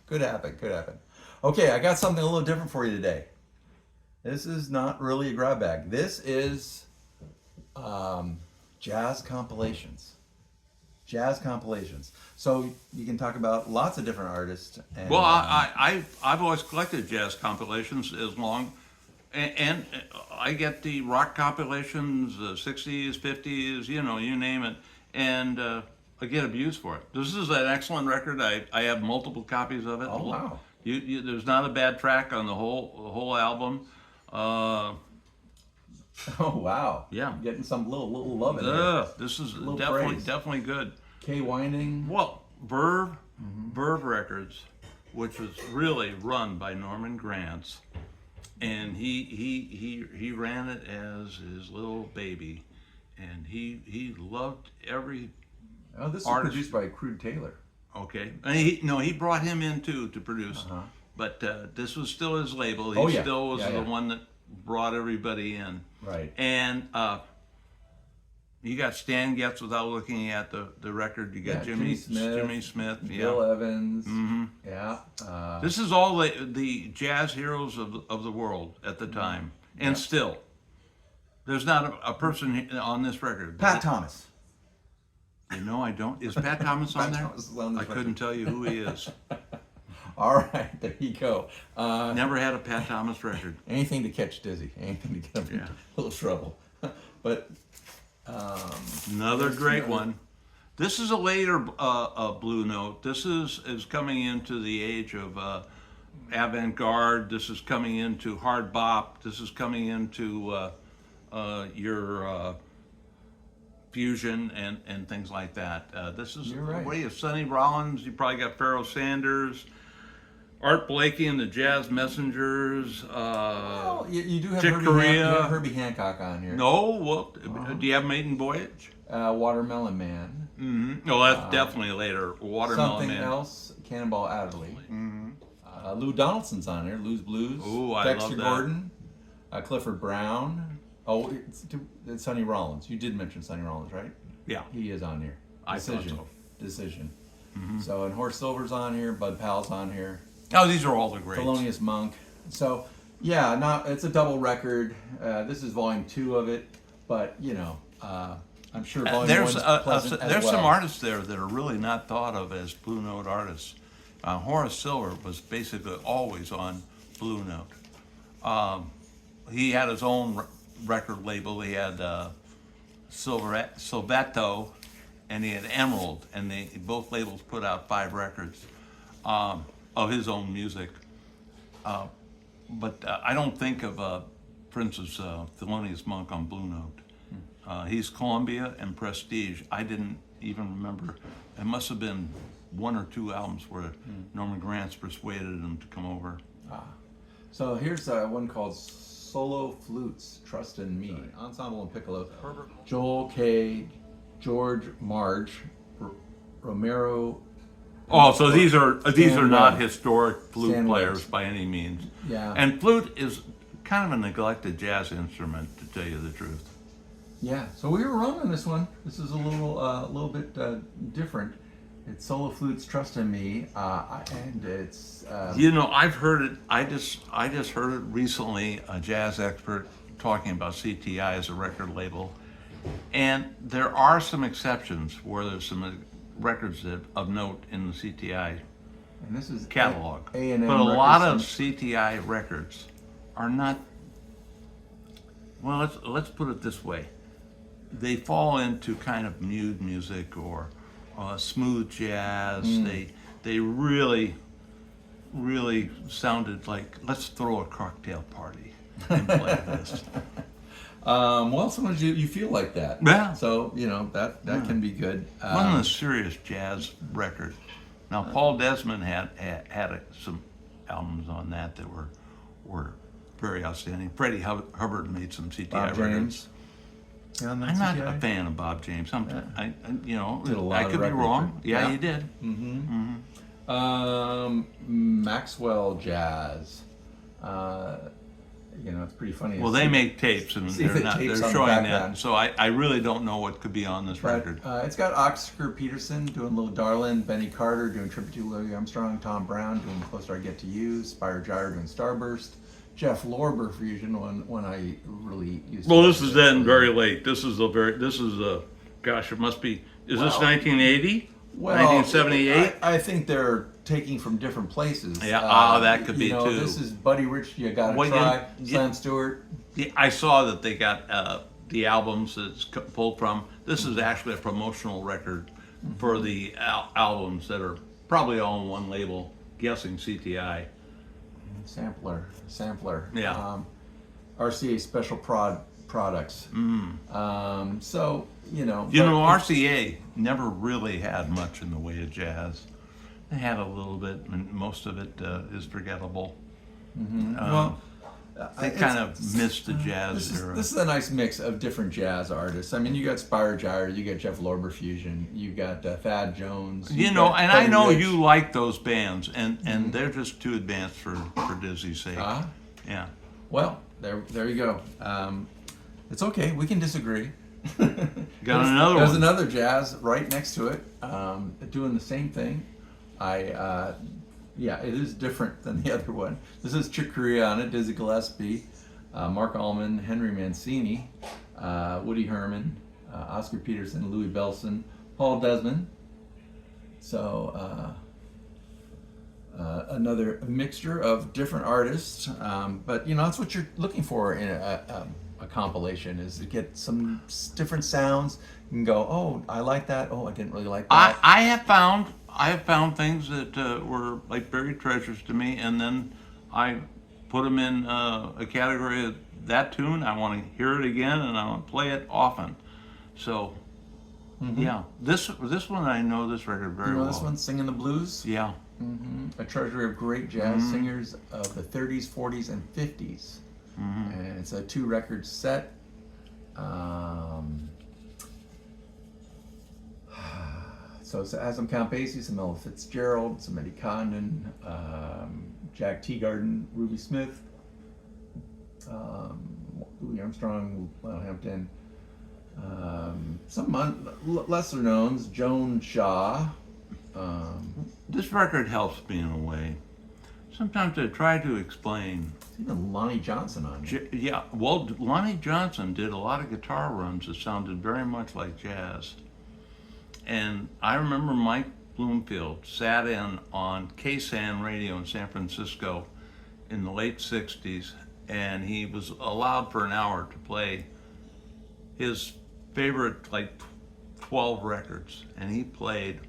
Could happen. Could happen. Okay, I got something a little different for you today. This is not really a grab bag. This is jazz compilations. Jazz compilations. So you can talk about lots of different artists. And, Well, I've always collected jazz compilations as long, and I get the rock compilations, the 60s, 50s, you know, you name it, and I get abused for it. This is an excellent record. I have multiple copies of it. Oh, wow. There's not a bad track on the whole album. Oh wow! Yeah, I'm getting some little love in there. This is praise. definitely good. K Winding. Well, Verve Records, which was really run by Norman Granz, and he ran it as his little baby, and he loved every. Oh, this artist. is produced by Crude Taylor. Okay, and he brought him in too to produce, but this was still his label. He still was the one that brought everybody in. Right. And you got Stan Getz without looking at the record. You got Jimmy Smith, Bill Evans. Mm-hmm. Yeah. This is all the jazz heroes of the world at the time, and still, there's not a person on this record. Pat Thomas. You know, I don't. Is Pat Thomas on there? Thomas is on this I couldn't tell you who he is. All right, there you go. Never had a Pat Thomas record. Anything to catch Dizzy. Anything to get him in a little trouble. But another great one. This is a later Blue Note. This is coming into the age of avant-garde. This is coming into hard bop. This is coming into your fusion and things like that. This is right. What do you have? Sonny Rollins. You probably got Pharoah Sanders, Art Blakey and the Jazz Messengers. well, you do have Chick Corea. Herbie Hancock on here. No, well, do you have Maiden Voyage? Watermelon Man. Mm-hmm. No, that's definitely later. Watermelon Something Man. else. Cannonball Adderley. Mm-hmm. Lou Donaldson's on here. Lou's Blues. Ooh, I Dexter love that. Gordon. Clifford Brown. Oh, it's Sonny Rollins. You did mention Sonny Rollins, right? Yeah. He is on here. I thought so. Decision. Mm-hmm. So, and Horace Silver's on here. Bud Powell's on here. Oh, these are all the greats. Thelonious Monk. So, yeah, it's a double record. This is volume 2 of it, but you know, I'm sure volume 1's pleasant as there's well. some artists there that are really not thought of as Blue Note artists. Horace Silver was basically always on Blue Note. He had his own record label. He had Silvato, and he had Emerald, and both labels put out 5 records of his own music. But I don't think of, for instance, Thelonious Monk on Blue Note. He's Columbia and Prestige. I didn't even remember. It must have been 1 or 2 albums where Norman Granz persuaded him to come over. So here's one called Solo Flutes, Trust in Me. Ensemble and Piccolo. Joel K. George Marge. Romero. Oh, so these are Stan not Webb. historic flute Stan players Webb's. by any means. Yeah. And flute is kind of a neglected jazz instrument, to tell you the truth. Yeah, so we were wrong on this one. This is a little bit different. It's Solo Flutes, Trust in Me, and it's. You know, I've heard it. I just heard it recently. A jazz expert talking about CTI as a record label, and there are some exceptions where there's some records of note in the CTI And this is catalog. A&M But a lot of records. CTI records are not. Well, let's put it this way: they fall into kind of nude music or smooth jazz. They really sounded like, let's throw a cocktail party and play this. Well, sometimes you feel like that. Yeah. So you know that can be good. Wasn't a serious jazz record. Now Paul Desmond had some albums on that were very outstanding. Freddie Hubbard made some CTI Bob records. James. Yeah, on that I'm not CTI? a fan of Bob James. Did a lot I of could be records. wrong. Yeah, Yeah. you did. Maxwell Jazz. it's pretty funny. Well, they make tapes, and see the they're tapes on the showing that. background. So I really don't know what could be on this record. It's got Oscar Peterson doing Little Darlin', Benny Carter doing Tribute to Louis Armstrong, Tom Brown doing The Closer I Get to You, Spire Gyre doing Starburst, Jeff Lorber fusion when I really used. Well, this is then very late. This is gosh, it must be. Is this 1980? Well, 1978? I think they're taking from different places. Yeah, that could be too. This is Buddy Rich, You Gotta Try, Slam Stewart. Yeah, I saw that they got the albums that it's pulled from. This is actually a promotional record for the albums that are probably all on one label, guessing CTI. Sampler. Yeah. RCA Special Products. So, RCA never really had much in the way of jazz. They had a little bit, and most of it is forgettable. They kind of missed the jazz era. This is a nice mix of different jazz artists. I mean, you got Spire Gyre, you got Jeff Lorber fusion, you got Thad Jones. And I know you like those bands, and they're just too advanced for Dizzy's sake. Yeah. Well, there you go. It's okay. We can disagree. Got another one. There's another jazz right next to it, doing the same thing. It is different than the other one. This is Chick Corea on it, Dizzy Gillespie, Mark Allman, Henry Mancini, Woody Herman, Oscar Peterson, Louis Bellson, Paul Desmond. So another mixture of different artists, but that's what you're looking for in a compilation, is to get some different sounds. You can go, oh, I like that. Oh, I didn't really like that. I have found things that were like buried treasures to me, and then I put them in a category of that tune. I want to hear it again, and I want to play it often. So, yeah, this one I know this record very well. This one, Singing the Blues. Yeah. A treasury of great jazz singers of the 30s, 40s, and 50s. And it's a 2-record set. So it has some Count Basie, some Ella Fitzgerald, some Eddie Condon, Jack Teagarden, Ruby Smith, Louis Armstrong, Lionel Hampton, some lesser knowns, Joan Shaw. This record helps me in a way. Sometimes I try to explain. Even Lonnie Johnson on it. Yeah, well, Lonnie Johnson did a lot of guitar runs that sounded very much like jazz. And I remember Mike Bloomfield sat in on KSAN radio in San Francisco in the late 60s, and he was allowed for an hour to play his favorite 12 records, and he played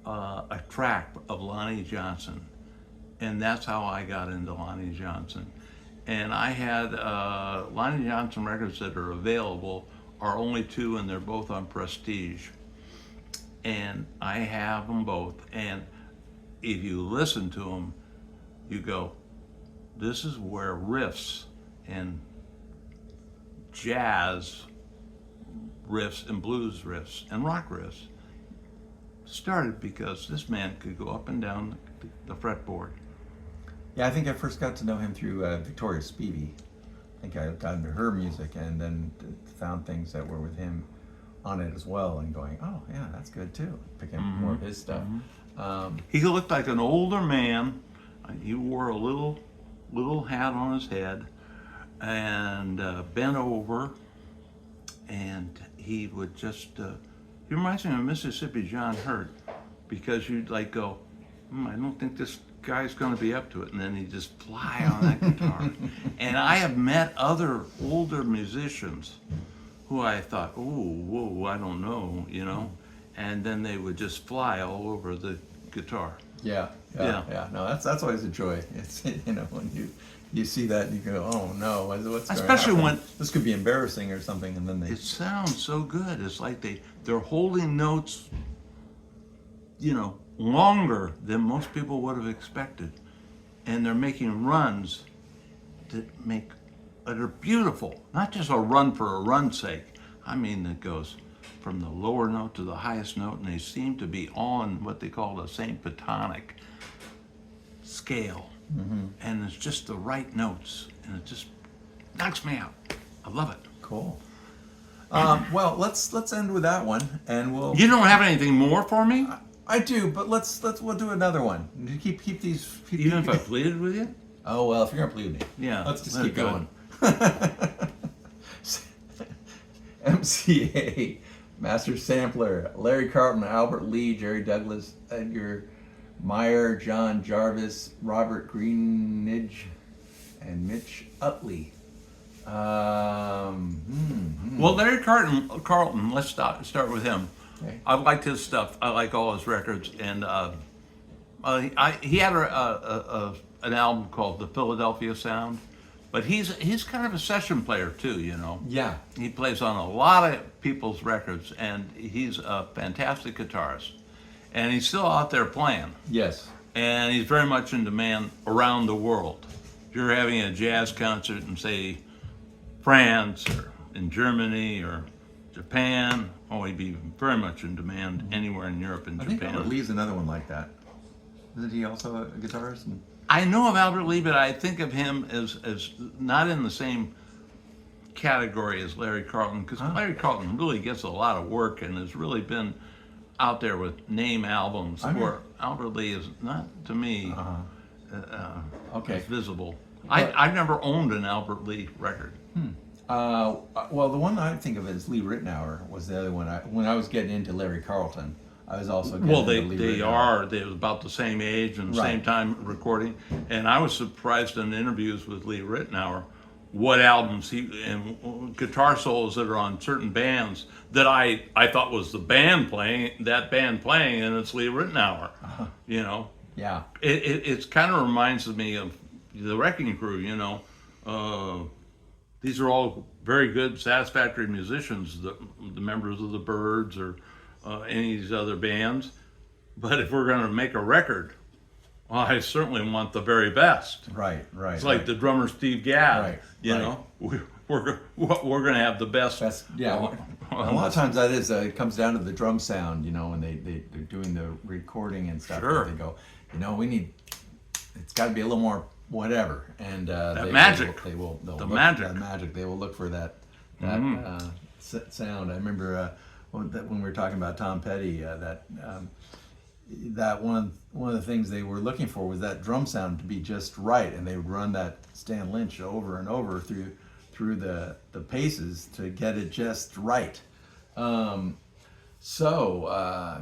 a track of Lonnie Johnson. And that's how I got into Lonnie Johnson. And I had Lonnie Johnson records that are available are only 2, and they're both on Prestige. And I have them both. And if you listen to them, you go, this is where riffs and jazz riffs and blues riffs and rock riffs started, because this man could go up and down the fretboard. Yeah, I think I first got to know him through Victoria Spivey. I think I got into her music and then found things that were with him on it as well, and going, oh yeah, that's good too. Picking up more of his stuff. He looked like an older man. He wore a little hat on his head and bent over, and he would just. He reminds me of Mississippi John Hurt, because you'd go, I don't think this guy's going to be up to it, and then he'd just fly on that guitar. And I have met other older musicians who I thought, oh, whoa, I don't know, and then they would just fly all over the guitar. Yeah. No, that's always a joy. It's when you see that and you go, oh no, what's going on? Especially when this could be embarrassing or something, and then it sounds so good. It's like they're holding notes, longer than most people would have expected, and they're making runs that are beautiful. Not just a run for a run's sake. I mean, it goes from the lower note to the highest note, and they seem to be on what they call the St. Petonic scale, and it's just the right notes, and it's just knocks me out. I love it. Cool. Well, let's end with that one, and we'll. You don't have anything more for me? I do, but we'll do another one. Keep these. Even if I pleaded with you? Oh well, if you're gonna plead with me, Yeah. let's just let keep it go. going. MCA, Master Sampler, Larry Carlton, Albert Lee, Jerry Douglas, Edgar Meyer, John Jarvis, Robert Greenidge, and Mitch Utley. Well, Larry Carlton, let's start with him. Okay. I liked his stuff. I like all his records, and he had an album called The Philadelphia Sound, but he's kind of a session player too, you know. Yeah. He plays on a lot of people's records, and he's a fantastic guitarist, and he's still out there playing, Yes. and he's very much in demand around the world. If you're having a jazz concert in, say, France or in Germany or Japan, he'd be very much in demand anywhere in Europe and I think Japan. Albert Lee's another one like that. Isn't he also a guitarist? I know of Albert Lee, but I think of him as not in the same category as Larry Carlton, because Larry Carlton really gets a lot of work and has really been out there with name albums, where Albert Lee is not, to me, Okay. as visible. I've never owned an Albert Lee record. Well, the one I think of as Lee Ritenour was the other one. When I was getting into Larry Carlton, I was also getting into Lee Ritenour. They was about the same age and the Right. same time recording, and I was surprised in interviews with Lee Ritenour what albums and guitar solos that are on certain bands that I thought was the band playing, and it's Lee Ritenour. You know, Yeah. it kind of reminds me of the Wrecking Crew. You know, these are all very good, satisfactory musicians, the members of the Byrds or any of these other bands. But if we're going to make a record, well, I certainly want the very best. Right. It's like the drummer Steve Gadd. Right, You right. know, we're going to have the best. Yeah. A lot of times that is it comes down to the drum sound, you know, when they're doing the recording and stuff. Sure. They go, you know, it's got to be a little more whatever, and magic. They will The look magic. for that magic. They will look for that sound. I remember when we were talking about Tom Petty, that one of the things they were looking for was that drum sound to be just right, and they would run that Stan Lynch over and over through the paces to get it just right.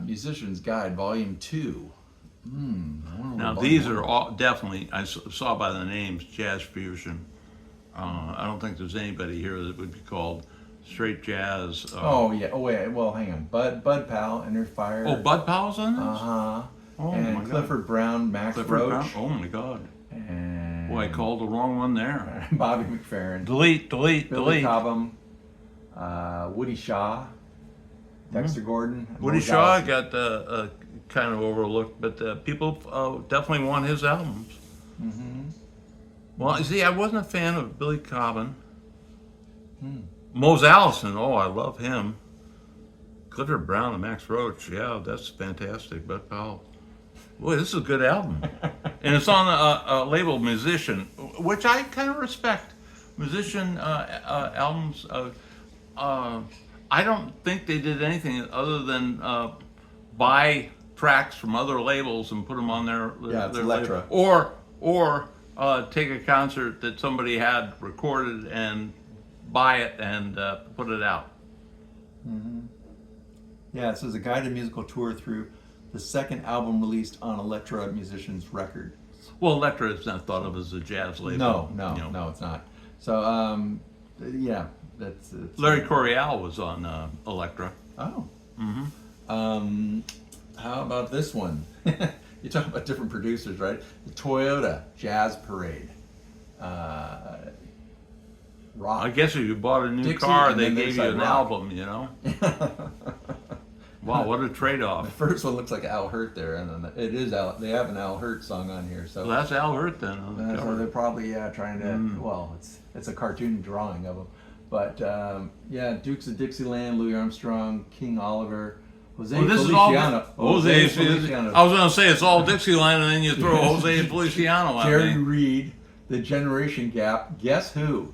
Musician's Guide, Volume 2. Now these are all definitely, I saw by the names, jazz fusion. I don't think there's anybody here that would be called straight jazz. Oh yeah. Oh wait. Well, hang on. Bud Powell, Enter Fire. Oh, Bud Powell's on this? Oh my and Clifford Brown, Max Clifford Roach. Brown? Oh my God. And Boy, I called the wrong one there. Bobby McFerrin. Delete. Billy Cobham. Woody Shaw. Dexter Gordon. Woody Mo Shaw Dawson. got kind of overlooked, but people definitely want his albums. Well, you see, I wasn't a fan of Billy Cobham. Mose Allison, oh, I love him. Clifford Brown and Max Roach, yeah, that's fantastic. Bud Powell. Boy, this is a good album. And it's on a label Musician, which I kind of respect. Musician albums, I don't think they did anything other than buy tracks from other labels and put them on their it's their Elektra. label. Or take a concert that somebody had recorded and buy it and put it out. Yeah, so it's a guided musical tour through the second album released on Elektra Musicians Record. Well, Elektra is not thought of as a jazz label. No, you know. no, it's not. So, yeah, it's Larry Coryell was on Elektra. Oh. How about this one? You talk about different producers, right? The Toyota Jazz Parade. Rock. I guess if you bought a new Dixie, car, and they then gave you there's an that rock. album, you know? Wow, what a The trade-off. first one looks like Al Hurt there, and then it is Al. They have an Al Hurt song on here, so Well, that's Al Hurt then. On the so cover. they're probably trying to. Well, it's a cartoon drawing of them, but Dukes of Dixieland, Louis Armstrong, King Oliver, Jose Well, this is all Feliciano, Jose Feliciano, I was going to say it's all Dixieland, and then you throw Jose Feliciano out Jerry there. Reed, The Generation Gap. Guess who?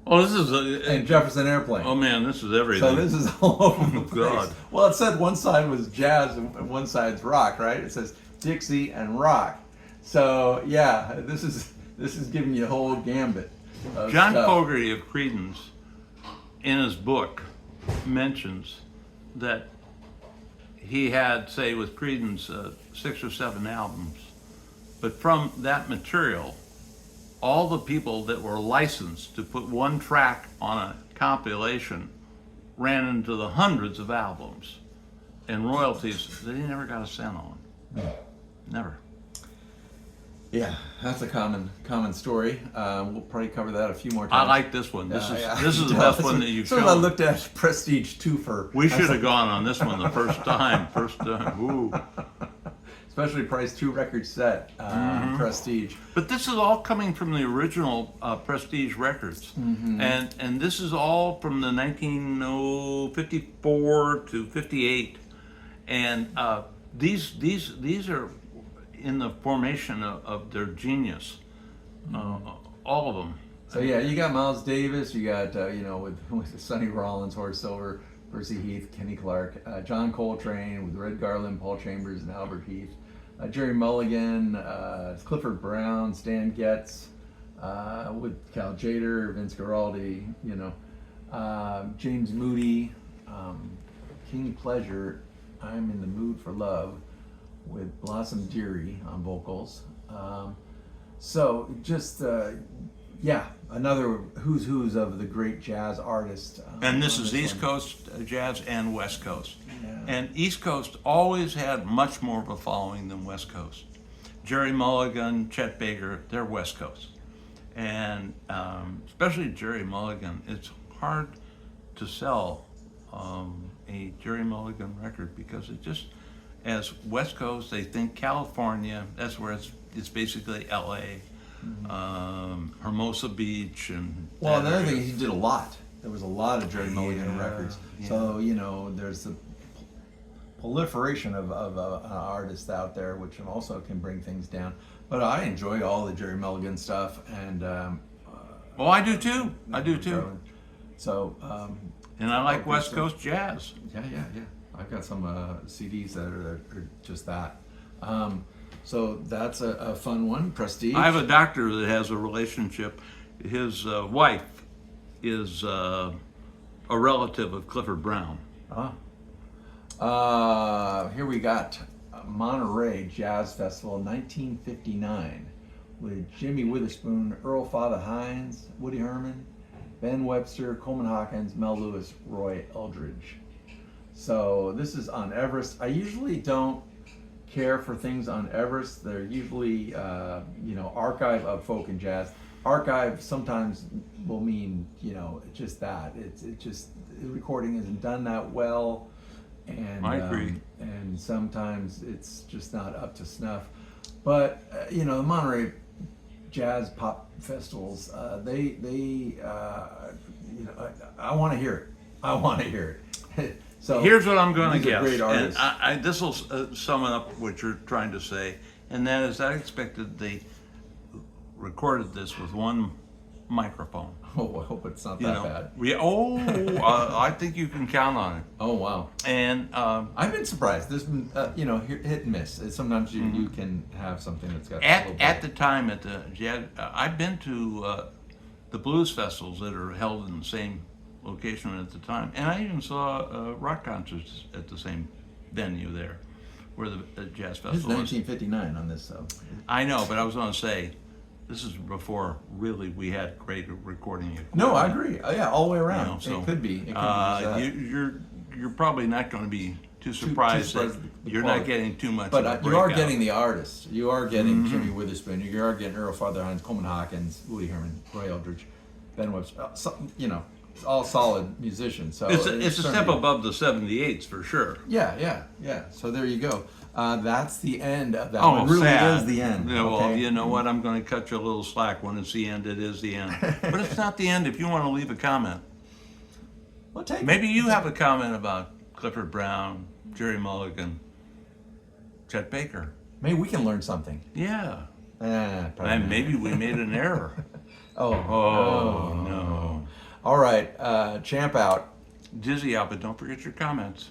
Oh, this is and Jefferson Airplane. oh man, this is everything. So this is all over the place. God. Well, it said one side was jazz and one side's rock, right? It says Dixie and rock. So yeah, this is giving you a whole gambit. Of John stuff. Fogerty of Creedence, in his book, mentions that he had, say, with Creedence, 6 or 7 albums, but from that material, all the people that were licensed to put one track on a compilation ran into the hundreds of albums, and royalties that he never got a cent on. Never. Yeah, that's a common story. We'll probably cover that a few more times. I like this one. This Yeah, is the best one that you've so shown. I looked at Prestige 2 for. We should have gone on this one the first time. Ooh. Especially price 2 record set, Prestige. But this is all coming from the original Prestige records, and this is all from the 1954 to 58, and these are in the formation of their genius, all of them. So yeah, you got Miles Davis, you got with Sonny Rollins, Horace Silver, Percy Heath, Kenny Clark, John Coltrane with Red Garland, Paul Chambers, and Albert Heath, Jerry Mulligan, Clifford Brown, Stan Getz, with Cal Tjader, Vince Guaraldi, James Moody, King Pleasure, I'm in the Mood for Love, with Blossom Dearie on vocals. So just another who's of the great jazz artists. And this is East Coast jazz and West Coast. Yeah. And East Coast always had much more of a following than West Coast. Jerry Mulligan, Chet Baker, they're West Coast. And especially Jerry Mulligan, it's hard to sell a Jerry Mulligan record because it just, as West Coast, they think California, that's where it's basically LA, Hermosa Beach, and Well, another thing, he did a lot. There was a lot of Jerry Mulligan records. yeah. So, there's the proliferation of artists out there, which also can bring things down. But I enjoy all the Jerry Mulligan stuff, and well, I do too. I do too. So, And I like West Coast jazz. yeah. I've got some CDs that are just that. So that's a fun one, Prestige. I have a doctor that has a relationship. His wife is a relative of Clifford Brown. Here we got Monterey Jazz Festival 1959 with Jimmy Witherspoon, Earl Father Hines, Woody Herman, Ben Webster, Coleman Hawkins, Mel Lewis, Roy Eldridge. So this is on Everest. I usually don't care for things on Everest. They're usually, archive of folk and jazz. Archive sometimes will mean, just that. It's just the recording isn't done that well, and I agree. And sometimes it's just not up to snuff. But the Monterey Jazz Pop Festivals, I want to hear it. I want to hear it. So here's what I'm going to these are guess, great artists. and this will sum up what you're trying to say, and that is I expected they recorded this with one microphone. Oh, I hope it's not that bad. I think you can count on it. Oh, wow. And I've been surprised. There's been, hit and miss. Sometimes you can have something that's got a little at the time at the jazz, I've been to the blues festivals that are held in the same location at the time, and I even saw rock concerts at the same venue there, where the jazz This is festival was. 1959 on this, so. I know, but I was going to say, this is before really we had great recording equipment. No, I agree. Yeah, all the way around. So, it could be. It could be you're probably not going to be too surprised that with the you're quality. not getting too much. But of a you are breakout. getting the artists. You are getting Jimmy Witherspoon. You are getting Earl Father Hines, Coleman Hawkins, Woody Herman, Roy Eldridge, Ben Webster. It's all solid musicians. So It's a step certainly- above the 78s for sure. Yeah. So there you go. That's the end of that Oh, one. It really sad. is the end. Yeah, well, okay? you know what? I'm going to cut you a little slack. When it's the end, it is the end. But it's not the end if you want to leave a comment. Well, take Maybe it. you have a comment about Clifford Brown, Jerry Mulligan, Chet Baker. Maybe we can learn something. Yeah. Probably And not. maybe we made an error. Oh, Oh, no. All right, champ out. Dizzy out, but don't forget your comments.